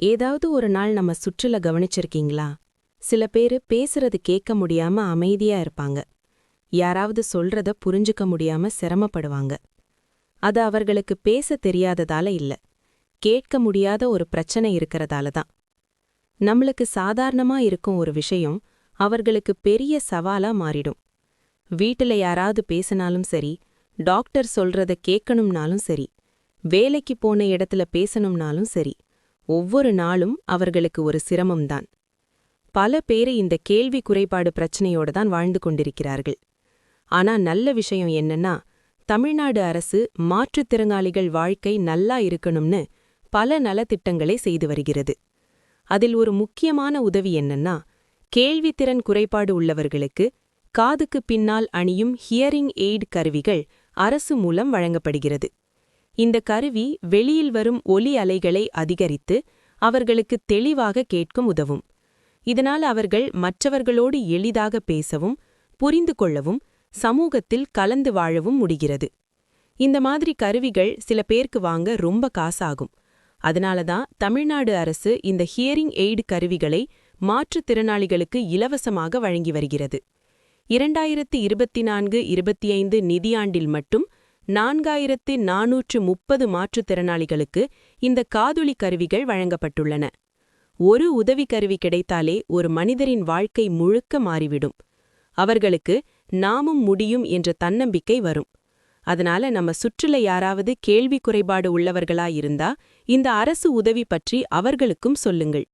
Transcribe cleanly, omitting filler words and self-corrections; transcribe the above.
ஏதாவது ஒரு நாள் நம்ம சுற்றுல கவனிச்சிருக்கீங்களா? சில பேரு பேசுறது கேட்க முடியாம அமைதியா இருப்பாங்க. யாராவது சொல்றத புரிஞ்சுக்க முடியாம சிரமப்படுவாங்க. அது அவர்களுக்கு பேச தெரியாததால இல்ல, கேட்க முடியாத ஒரு பிரச்சனை இருக்கறதால தான். நம்மளுக்கு சாதாரணமா இருக்கும் ஒரு விஷயம் அவர்களுக்கு பெரிய சவாலா மாறிடும். வீட்டுல யாராவது பேசினாலும் சரி, டாக்டர் சொல்றத கேட்கணும்னாலும் சரி, வேலைக்கு போன இடத்துல பேசணும்னாலும் சரி, ஒவ்வொரு நாளும் அவர்களுக்கு ஒரு சிரமம்தான். பல பேரு இந்த கேள்வி குறைபாடு பிரச்சனையோட தான் வாழ்ந்து கொண்டிருக்கிறார்கள். ஆனா நல்ல விஷயம் என்னன்னா, தமிழ்நாடு அரசு மாற்றுத்திறனாளிகள் வாழ்க்கை நல்லா இருக்கணும்னு பல நலத்திட்டங்களை செய்து வருகிறது. அதில் ஒரு முக்கியமான உதவி என்னன்னா, கேள்வித்திறன் குறைபாடு உள்ளவர்களுக்கு காதுக்கு பின்னால் அணியும் ஹியரிங் எய்ட் கருவிகள் அரசு மூலம் வழங்கப்படுகிறது. இந்த கருவி வெளியில் வரும் ஒலி அலைகளை அதிகரித்து அவர்களுக்கு தெளிவாக கேட்கும் உதவும். இதனால் அவர்கள் மற்றவர்களோடு எளிதாக பேசவும், புரிந்து கொள்ளவும், சமூகத்தில் கலந்து வாழவும் முடிகிறது. இந்த மாதிரி கருவிகள் சில பேருக்கு வாங்க ரொம்ப காசாகும். அதனாலதான் தமிழ்நாடு அரசு இந்த ஹியரிங் எய்டு கருவிகளை மாற்றுத்திறனாளிகளுக்கு இலவசமாக வழங்கி வருகிறது. 2024-25 நிதியாண்டில் மட்டும் 4430 மாற்றுத்திறனாளிகளுக்கு இந்த காதொலி கருவிகள் வழங்கப்பட்டுள்ளன. ஒரு உதவி கருவி கிடைத்தாலே ஒரு மனிதரின் வாழ்க்கை முழுக்க மாறிவிடும். அவர்களுக்கு நாமும் முடியும் என்ற தன்னம்பிக்கை வரும். அதனால நம்ம சுற்றுல யாராவது கேள்வி குறைபாடு உள்ளவர்களா இருந்தா இந்த அரசு உதவி பற்றி அவர்களுக்கும் சொல்லுங்கள்.